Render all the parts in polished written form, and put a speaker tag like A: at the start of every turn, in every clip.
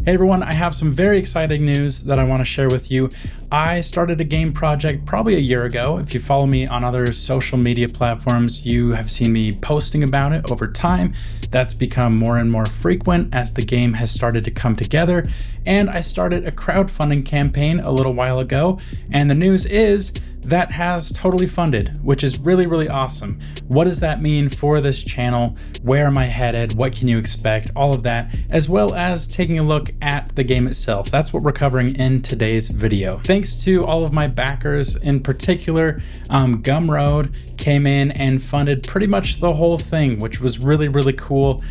A: Hey everyone, I have some very exciting news that I want to share with you. I started a game project probably a year ago. If you follow me on other social media platforms, you have seen me posting about it over time. That's become more and more frequent as the game has started to come together. And I started a crowdfunding campaign a little while ago. And the news is that has totally funded, which is really, really awesome. What does that mean for this channel? Where am I headed? What can you expect? All of that, as well as taking a look at the game itself. That's what we're covering in today's video. Thanks to all of my backers, in particular, Gumroad came in and funded pretty much the whole thing, which was really, really cool.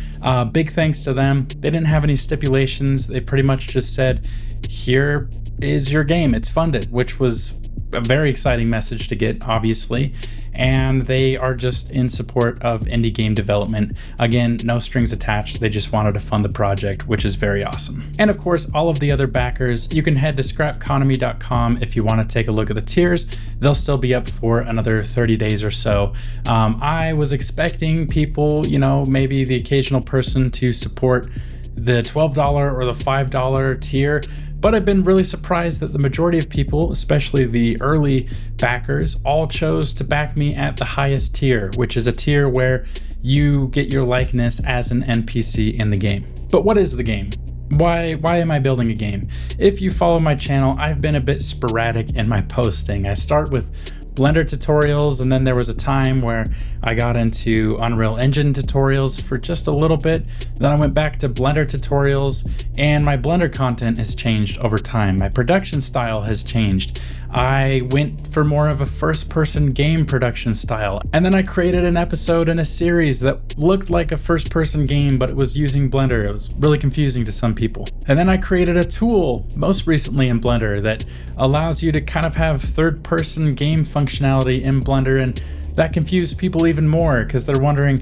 A: Big thanks to them. They didn't have any stipulations. They pretty much just said, here is your game, it's funded, which was a very exciting message to get, obviously, and they are just in support of indie game development. Again, no strings attached. They just wanted to fund the project, which is very awesome. And of course, all of the other backers, you can head to scrapconomy.com if you want to take a look at the tiers. They'll still be up for another 30 days or so. I was expecting people, maybe the occasional person to support the $12 or the $5 tier, but I've been really surprised that the majority of people, especially the early backers, all chose to back me at the highest tier, which is a tier where you get your likeness as an NPC in the game. But what is the game? Why am I building a game? If you follow my channel, I've been a bit sporadic in my posting. I start with Blender tutorials, and then there was a time where I got into Unreal Engine tutorials for just a little bit. Then I went back to Blender tutorials, and my Blender content has changed over time. My production style has changed. I went for more of a first-person game production style, and then I created an episode in a series that looked like a first-person game, but it was using Blender. It was really confusing to some people. And then I created a tool, most recently in Blender, that allows you to kind of have third-person game functionality in Blender, and that confused people even more because they're wondering,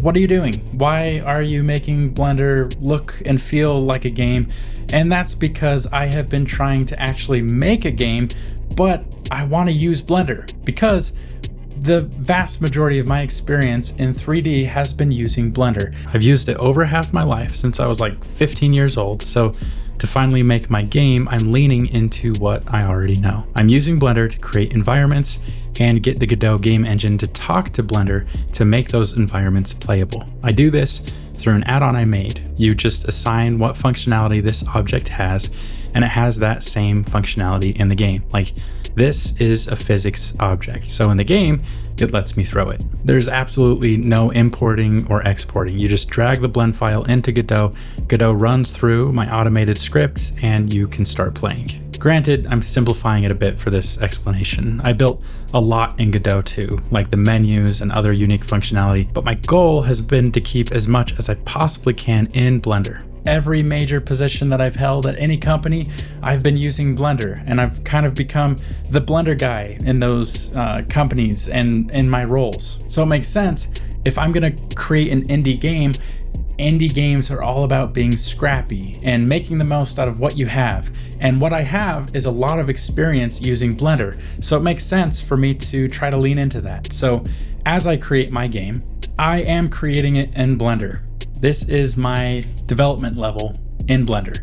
A: what are you doing? Why are you making Blender look and feel like a game? And that's because I have been trying to actually make a game, but I want to use Blender because the vast majority of my experience in 3D has been using Blender. I've used it over half my life since I was like 15 years old. So to finally make my game, I'm leaning into what I already know. I'm using Blender to create environments and get the Godot game engine to talk to Blender to make those environments playable. I do this through an add-on I made. You just assign what functionality this object has, and it has that same functionality in the game. Like, this is a physics object. So in the game, it lets me throw it. There's absolutely no importing or exporting. You just drag the blend file into Godot. Godot runs through my automated script and you can start playing. Granted, I'm simplifying it a bit for this explanation. I built a lot in Godot too, like the menus and other unique functionality, but my goal has been to keep as much as I possibly can in Blender. Every major position that I've held at any company, I've been using Blender, and I've kind of become the Blender guy in those companies and in my roles. So it makes sense. If I'm gonna create an indie game, indie games are all about being scrappy and making the most out of what you have. And what I have is a lot of experience using Blender. So it makes sense for me to try to lean into that. So as I create my game, I am creating it in Blender. This is my development level in Blender.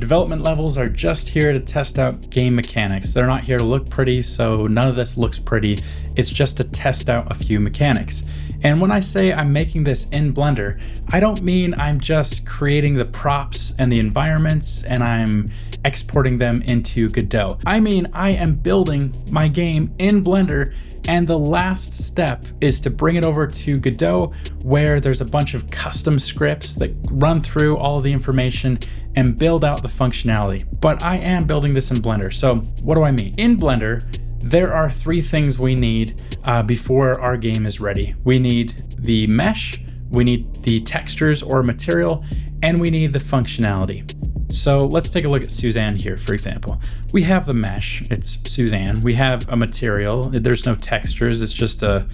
A: Development levels are just here to test out game mechanics. They're not here to look pretty, so none of this looks pretty. It's just to test out a few mechanics. And when I say I'm making this in Blender, I don't mean I'm just creating the props and the environments and I'm exporting them into Godot. I mean, I am building my game in Blender, and the last step is to bring it over to Godot, where there's a bunch of custom scripts that run through all of the information and build out the functionality. But I am building this in Blender. So what do I mean? In Blender, there are three things we need before our game is ready. We need the mesh, we need the textures or material, and we need the functionality. So let's take a look at Suzanne here, for example. We have the mesh, it's Suzanne. We have a material, there's no textures, it's just a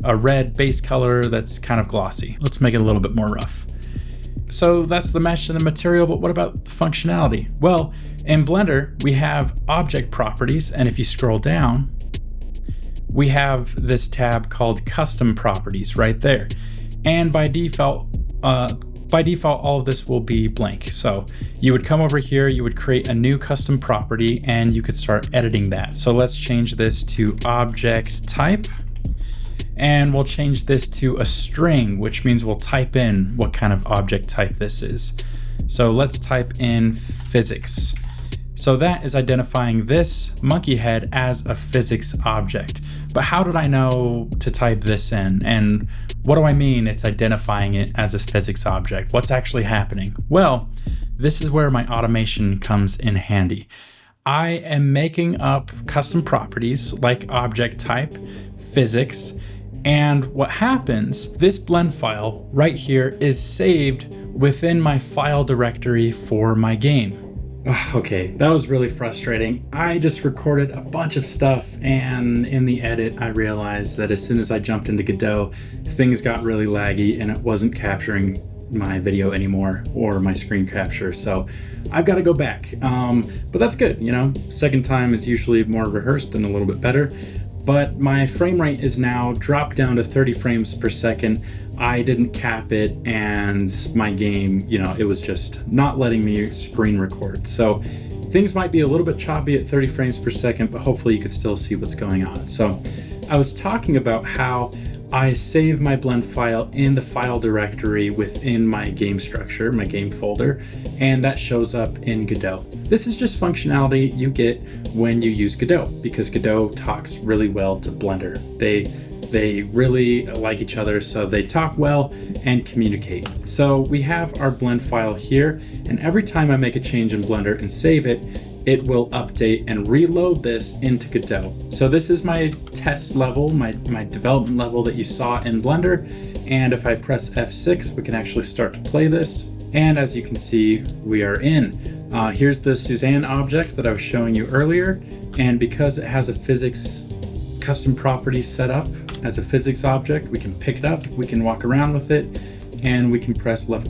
A: red base color that's kind of glossy. Let's make it a little bit more rough. So that's the mesh and the material, but what about the functionality? Well, in Blender, we have object properties, and if you scroll down, we have this tab called custom properties right there. And by default, By default, all of this will be blank. So you would come over here, you would create a new custom property, and you could start editing that. So let's change this to object type. And we'll change this to a string, which means we'll type in what kind of object type this is. So let's type in physics. So that is identifying this monkey head as a physics object. But how did I know to type this in? And what do I mean it's identifying it as a physics object? What's actually happening? Well, this is where my automation comes in handy. I am making up custom properties like object type, physics, and what happens, this blend file right here is saved within my file directory for my game. Okay, that was really frustrating. I just recorded a bunch of stuff, and in the edit, I realized that as soon as I jumped into Godot, things got really laggy and it wasn't capturing my video anymore or my screen capture. So I've got to go back. But that's good, you know, second time is usually more rehearsed and a little bit better. But my frame rate is now dropped down to 30 frames per second. I didn't cap it, and my game, you know, it was just not letting me screen record. So things might be a little bit choppy at 30 frames per second, but hopefully you can still see what's going on. So I was talking about how I save my blend file in the file directory within my game structure, my game folder, and that shows up in Godot. This is just functionality you get when you use Godot, because Godot talks really well to Blender. They really like each other, so they talk well and communicate. So we have our blend file here, and every time I make a change in Blender and save it, it will update and reload this into Godot. So this is my test level, my development level that you saw in Blender. And if I press F6, we can actually start to play this. And as you can see, we are in. Here's the Suzanne object that I was showing you earlier. And because it has a physics custom property set up as a physics object, we can pick it up, we can walk around with it, and we can press left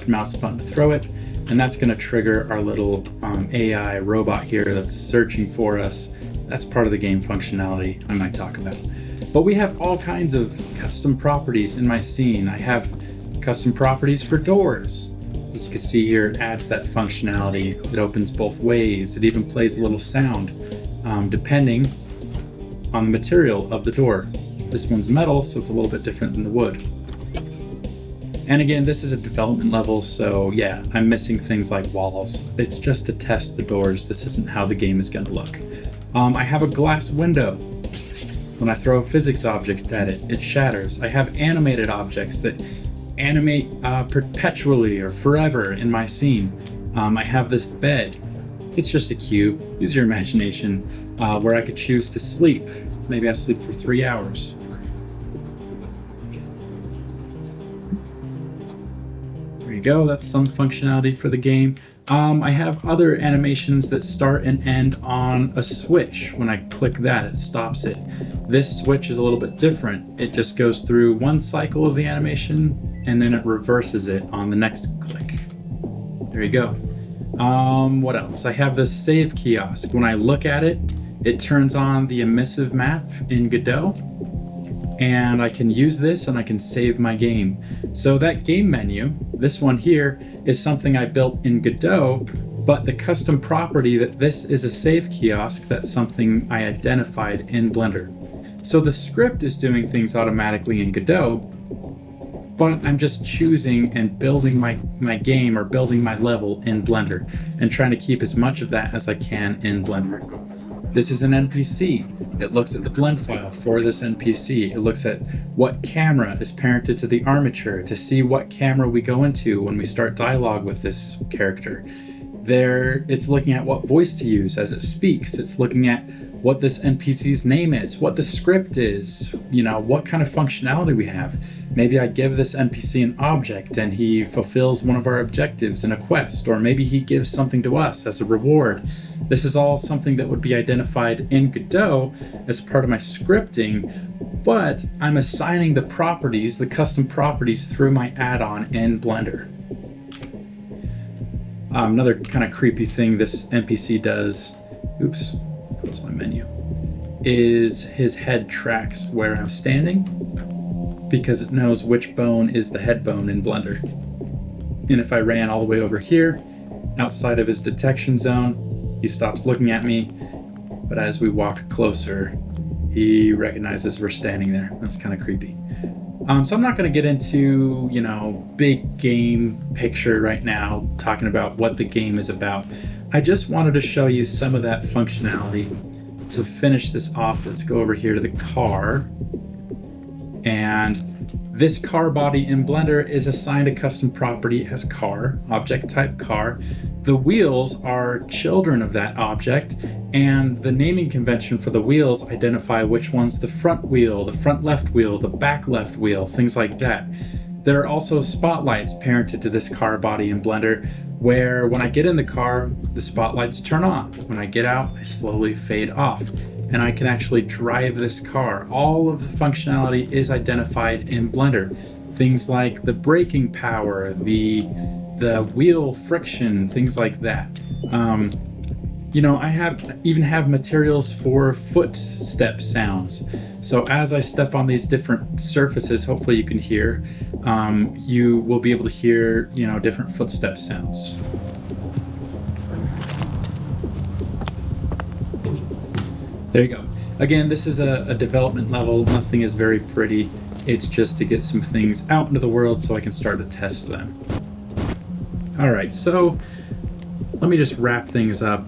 A: mouse button to throw it. And that's going to trigger our little AI robot here that's searching for us. That's part of the game functionality I might talk about. But we have all kinds of custom properties in my scene. I have custom properties for doors. As you can see here, it adds that functionality. It opens both ways. It even plays a little sound depending on the material of the door. This one's metal, so it's a little bit different than the wood. And again, this is a development level, so yeah, I'm missing things like walls. It's just to test the doors. This isn't how the game is going to look. I have a glass window. When I throw a physics object at it, it shatters. I have animated objects that animate perpetually or forever in my scene. I have this bed. It's just a cube. Use your imagination, where I could choose to sleep. Maybe I sleep for 3 hours. There you go, that's some functionality for the game. I have other animations that start and end on a switch. When I click that, it stops it. This switch is a little bit different. It just goes through one cycle of the animation and then it reverses it on the next click. There you go. What else? I have this save kiosk. When I look at it, it turns on the emissive map in Godot, and I can use this and I can save my game. So that game menu, this one here, is something I built in Godot, but the custom property that this is a save kiosk, that's something I identified in Blender. So the script is doing things automatically in Godot, but I'm just choosing and building my game or building my level in Blender and trying to keep as much of that as I can in Blender. This is an NPC. It looks at the blend file for this NPC. It looks at what camera is parented to the armature to see what camera we go into when we start dialogue with this character. There, it's looking at what voice to use as it speaks. It's looking at what this NPC's name is, what the script is, you know, what kind of functionality we have. Maybe I give this NPC an object and he fulfills one of our objectives in a quest, or maybe he gives something to us as a reward. This is all something that would be identified in Godot as part of my scripting, but I'm assigning the properties, the custom properties, through my add-on in Blender. Another kind of creepy thing this NPC does, oops, close my menu, is his head tracks where I'm standing because it knows which bone is the head bone in Blender. And if I ran all the way over here, outside of his detection zone, he stops looking at me. But as we walk closer, he recognizes we're standing there. That's kind of creepy. So I'm not going to get into, big game picture right now, talking about what the game is about. I just wanted to show you some of that functionality. To finish this off, let's go over here to the car. And this car body in Blender is assigned a custom property as car, object type car. The wheels are children of that object, and the naming convention for the wheels identify which one's the front wheel, the front left wheel, the back left wheel, things like that. There are also spotlights parented to this car body in Blender, where when I get in the car, the spotlights turn on. When I get out, they slowly fade off. And I can actually drive this car. All of the functionality is identified in Blender. Things like the braking power, the wheel friction, things like that. I even have materials for footstep sounds. So as I step on these different surfaces, hopefully you can hear, you will be able to hear, different footstep sounds. There you go. Again, this is a development level. Nothing is very pretty. It's just to get some things out into the world so I can start to test them. All right, so let me just wrap things up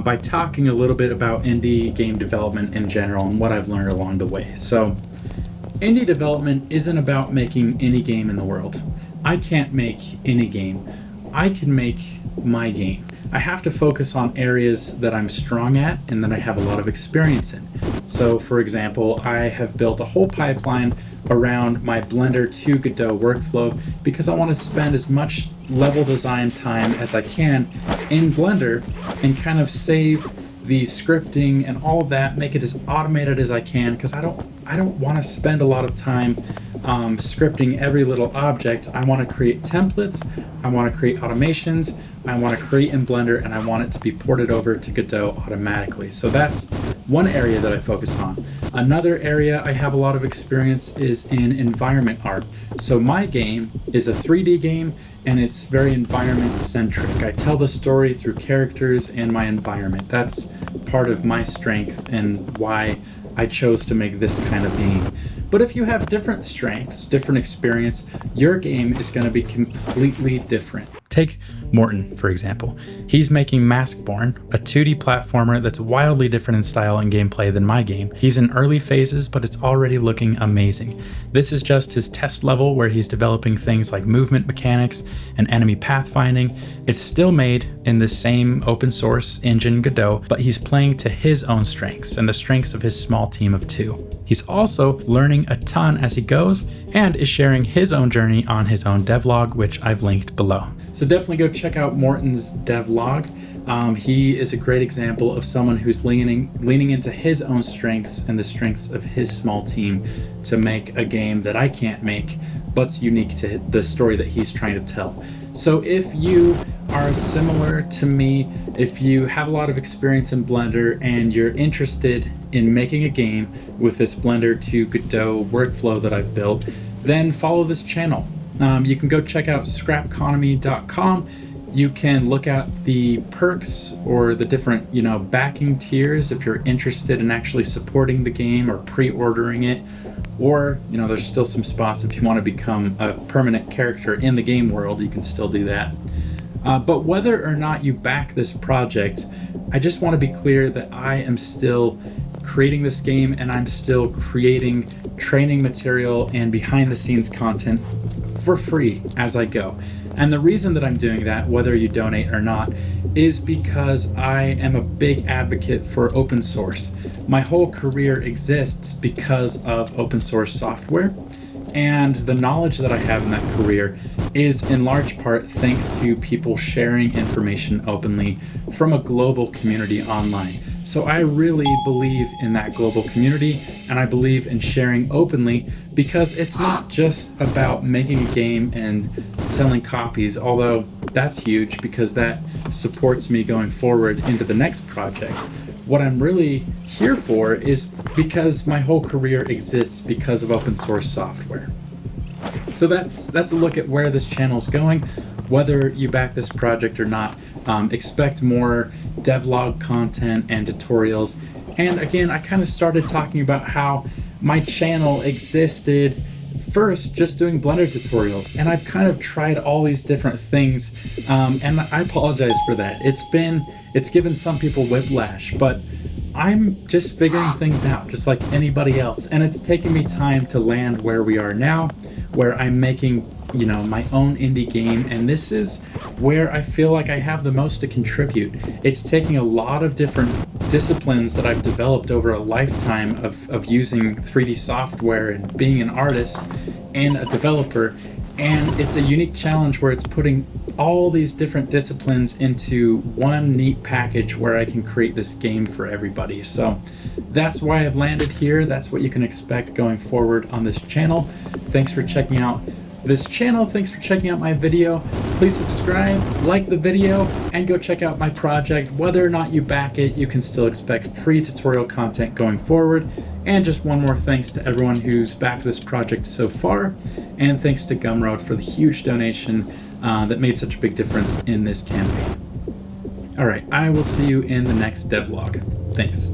A: by talking a little bit about indie game development in general and what I've learned along the way. So indie development isn't about making any game in the world. I can't make any game. I can make my game. I have to focus on areas that I'm strong at and that I have a lot of experience in. So for example, I have built a whole pipeline around my Blender to Godot workflow because I want to spend as much level design time as I can in Blender and kind of save the scripting and all of that, make it as automated as I can, because I don't want to spend a lot of time scripting every little object. I want to create templates, I want to create automations, I want to create in Blender, and I want it to be ported over to Godot automatically. So that's one area that I focus on. Another area I have a lot of experience is in environment art. So my game is a 3D game, and it's very environment centric. I tell the story through characters and my environment. That's part of my strength and why I chose to make this kind of game. But if you have different strengths, different experience, your game is going to be completely different. Take Morten, for example. He's making Maskborne, a 2D platformer that's wildly different in style and gameplay than my game. He's in early phases, but it's already looking amazing. This is just his test level where he's developing things like movement mechanics and enemy pathfinding. It's still made in the same open source engine Godot, but he's playing to his own strengths and the strengths of his small team of 2. He's also learning a ton as he goes and is sharing his own journey on his own devlog, which I've linked below. So definitely go check out Morten's devlog. He is a great example of someone who's leaning into his own strengths and the strengths of his small team to make a game that I can't make, but's unique to the story that he's trying to tell. So if you are similar to me, if you have a lot of experience in Blender and you're interested in making a game with this Blender to Godot workflow that I've built, then follow this channel. You can go check out scrapconomy.com. You can look at the perks or the different, backing tiers if you're interested in actually supporting the game or pre-ordering it. Or, there's still some spots if you want to become a permanent character in the game world, you can still do that. But whether or not you back this project, I just want to be clear that I am still creating this game and I'm still creating training material and behind the scenes content for free as I go. And the reason that I'm doing that, whether you donate or not, is because I am a big advocate for open source. My whole career exists because of open source software, and the knowledge that I have in that career is in large part thanks to people sharing information openly from a global community online. So I really believe in that global community, and I believe in sharing openly because it's not just about making a game and selling copies, although that's huge because that supports me going forward into the next project. What I'm really here for is because my whole career exists because of open source software. So that's a look at where this channel is going. whether you back this project or not. Expect more devlog content and tutorials. And again, I kind of started talking about how my channel existed first just doing Blender tutorials, and I've kind of tried all these different things, and I apologize for that. It's given some people whiplash, but I'm just figuring things out just like anybody else, and it's taken me time to land where we are now, where I'm making, you know, my own indie game, and this is where I feel like I have the most to contribute. It's taking a lot of different disciplines that I've developed over a lifetime of using 3D software and being an artist and a developer, and it's a unique challenge where it's putting all these different disciplines into one neat package where I can create this game for everybody. So that's why I've landed here. That's what you can expect going forward on this channel. Thanks for checking out this channel. Thanks for checking out my video. Please subscribe, like the video, and go check out my project. Whether or not you back it, you can still expect free tutorial content going forward. And just one more thanks to everyone who's backed this project so far. And thanks to Gumroad for the huge donation that made such a big difference in this campaign. All right, I will see you in the next devlog. Thanks.